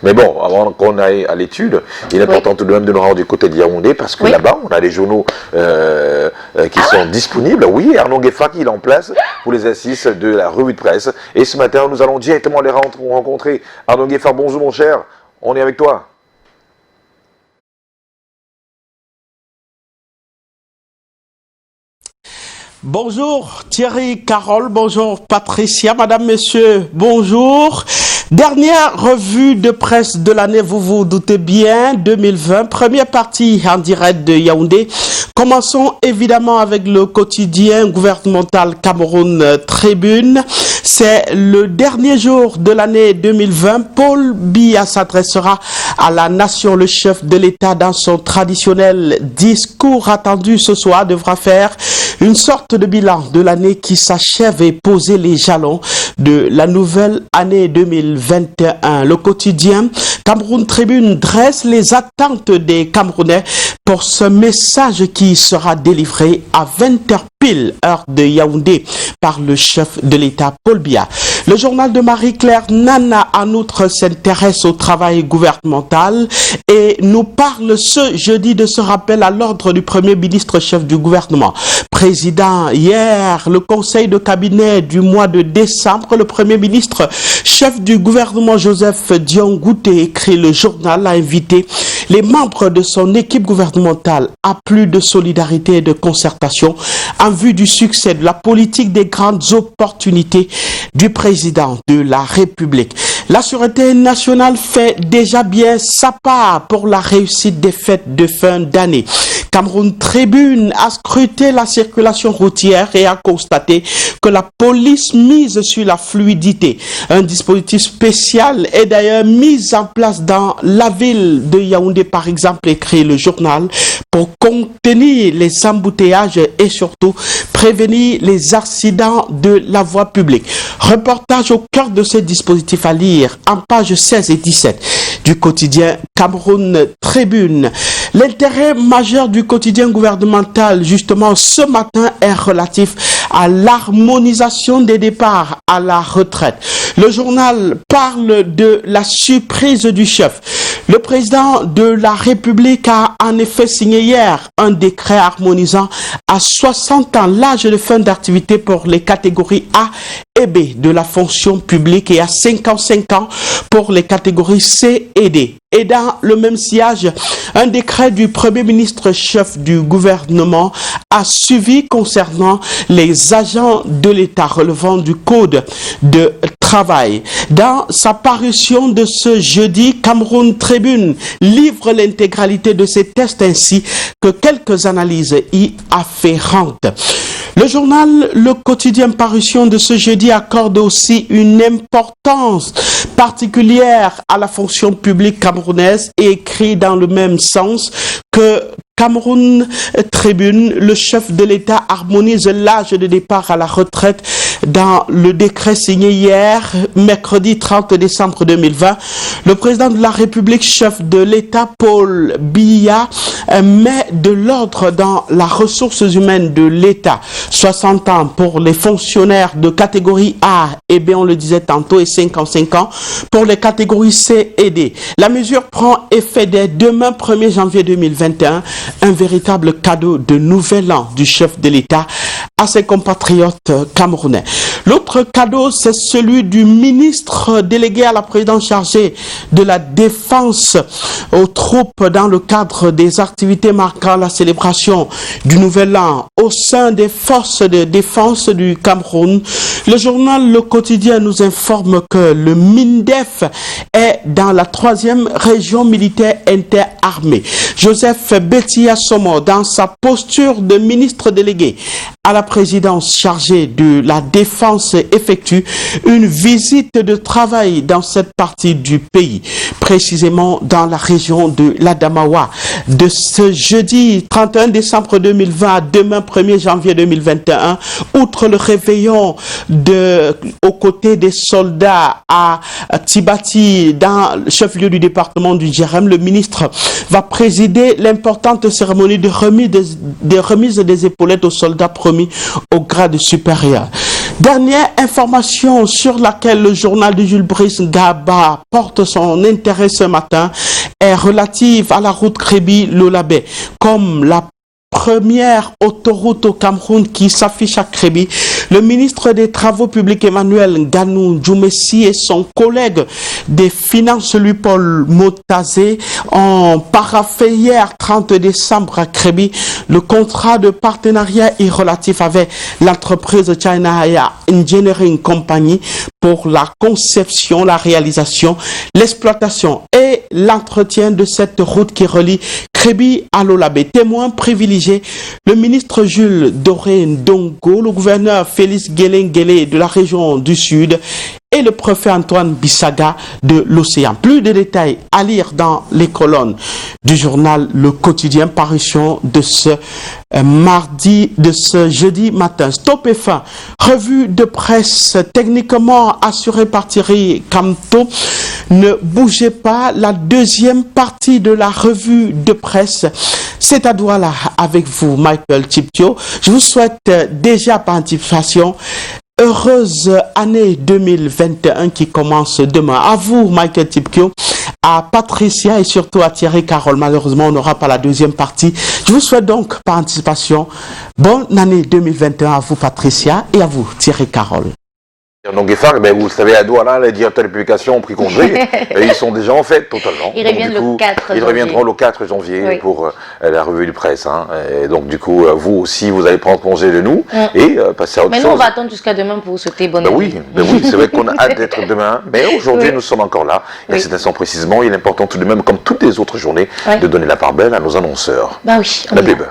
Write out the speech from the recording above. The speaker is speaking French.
Mais bon, avant qu'on aille à l'étude, il est important tout de même de nous rendre du côté de Yaoundé parce que là-bas, on a des journaux qui sont disponibles. Oui, Arnaud Gueffak, il est en place pour les assises de la revue de presse. Et ce matin, nous allons directement les rencontrer. Arnaud Gueffak, bonjour mon cher, on est avec toi. Bonjour Thierry, Carole, bonjour Patricia, madame, monsieur, bonjour. Dernière revue de presse de l'année, vous vous doutez bien, 2020, première partie en direct de Yaoundé. Commençons évidemment avec le quotidien gouvernemental Cameroun Tribune. C'est le dernier jour de l'année 2020. Paul Biya s'adressera à la nation. Le chef de l'État, dans son traditionnel discours attendu ce soir, devra faire une sorte de bilan de l'année qui s'achève et poser les jalons de la nouvelle année 2021. Le quotidien Cameroun Tribune dresse les attentes des Camerounais pour ce message qui sera délivré à 20h pile, heure de Yaoundé, par le chef de l'État Paul Biya. Le journal de Marie-Claire Nana, en outre, s'intéresse au travail gouvernemental et nous parle ce jeudi de ce rappel à l'ordre du Premier ministre chef du gouvernement. Président, hier, le conseil de cabinet du mois de décembre, le Premier ministre chef du gouvernement Joseph Dion Gouté, écrit le journal, a invité les membres de son équipe gouvernementale à plus de solidarité et de concertation en vue du succès de la politique des grandes opportunités du président de la République. La Sûreté nationale fait déjà bien sa part pour la réussite des fêtes de fin d'année. Cameroun Tribune a scruté la circulation routière et a constaté que la police mise sur la fluidité. Un dispositif spécial est d'ailleurs mis en place dans la ville de Yaoundé, par exemple, écrit le journal, pour contenir les embouteillages et surtout prévenir les accidents de la voie publique. Reportage au cœur de ce dispositif à lire en pages 16 et 17 du quotidien Cameroun Tribune. L'intérêt majeur du quotidien gouvernemental, justement, ce matin est relatif à l'harmonisation des départs à la retraite. Le journal parle de la surprise du chef. Le président de la République a en effet signé hier un décret harmonisant à 60 ans l'âge de fin d'activité pour les catégories A et B de la fonction publique et à 55 ans pour les catégories C et D. Et dans le même sillage, un décret du Premier ministre chef du gouvernement a suivi concernant les agents de l'État relevant du Code de travail. Dans sa parution de ce jeudi, Cameroun Tribune livre l'intégralité de ces tests ainsi que quelques analyses y afférentes. Le journal Le Quotidien parution de ce jeudi accorde aussi une importance particulière à la fonction publique camerounaise et écrit dans le même sens que Cameroun Tribune, le chef de l'État harmonise l'âge de départ à la retraite dans le décret signé hier, mercredi 30 décembre 2020. Le président de la République, chef de l'État, Paul Biya, met de l'ordre dans la ressources humaines de l'État. 60 ans pour les fonctionnaires de catégorie A et B, on le disait tantôt, et 55 ans pour les catégories C et D. La mesure prend effet dès demain, 1er janvier 2021. Un véritable cadeau de nouvel an du chef de l'État à ses compatriotes camerounais. L'autre cadeau, c'est celui du ministre délégué à la présidence chargée de la défense aux troupes dans le cadre des activités marquant la célébration du nouvel an au sein des forces de défense du Cameroun. Le journal Le Quotidien nous informe que le MINDEF est dans la 3e région militaire interarmée. Joseph Betty Assomo, dans sa posture de ministre délégué à la présidence chargée de la défense, effectue une visite de travail dans cette partie du pays, précisément dans la région de l'Adamawa. De ce jeudi 31 décembre 2020 à demain 1er janvier 2021, outre le réveillon aux côtés des soldats à Tibati, dans le chef-lieu du département du Djerem, le ministre va présider l'importante cérémonie de remise des épaulettes aux soldats promis au grade supérieur. Dernière information sur laquelle le journal de Jules Brice Gaba porte son intérêt ce matin est relative à la route Kribi-Lolabé. Comme la première autoroute au Cameroun qui s'affiche à Kribi, le ministre des Travaux publics Emmanuel Nganou Djoumessi et son collègue des Finances Louis-Paul Motazé ont paraphé hier 30 décembre à Kribi le contrat de partenariat et relatif avec l'entreprise China Haya Engineering Company pour la conception, la réalisation, l'exploitation et l'entretien de cette route qui relie Kribi à Lolabé. Témoin privilégié, le ministre Jules Doré Ndongo, le gouverneur Félix Guélé de la région du Sud et le préfet Antoine Bissaga de l'Océan. Plus de détails à lire dans les colonnes du journal Le Quotidien, parution de ce jeudi matin. Stop et fin, revue de presse techniquement assurée par Thierry Camteau. Ne bougez pas, la deuxième partie de la revue de presse, c'est à Douala avec vous, Michael Tiptio. Je vous souhaite déjà par anticipation heureuse année 2021 qui commence demain. À vous, Michael Tiptio, à Patricia et surtout à Thierry Carole. Malheureusement, on n'aura pas la deuxième partie. Je vous souhaite donc par anticipation bonne année 2021 à vous, Patricia, et à vous, Thierry Carole. Donc, vous le savez, à Douala, les directeurs de publication ont pris congé. Ils sont déjà en fête totalement. Ils reviennent le 4 janvier. Ils reviendront le 4 janvier pour la revue de presse. Hein. Et donc, du coup, vous aussi, vous allez prendre congé de nous et passer à autre chose. Mais nous, on va attendre jusqu'à demain pour vous souhaiter bonne année. Oui, c'est vrai qu'on a hâte d'être demain. Mais aujourd'hui, nous sommes encore là. Et à cet instant précisément, il est important tout de même, comme toutes les autres journées, de donner la part belle à nos annonceurs. Bah oui. La pub.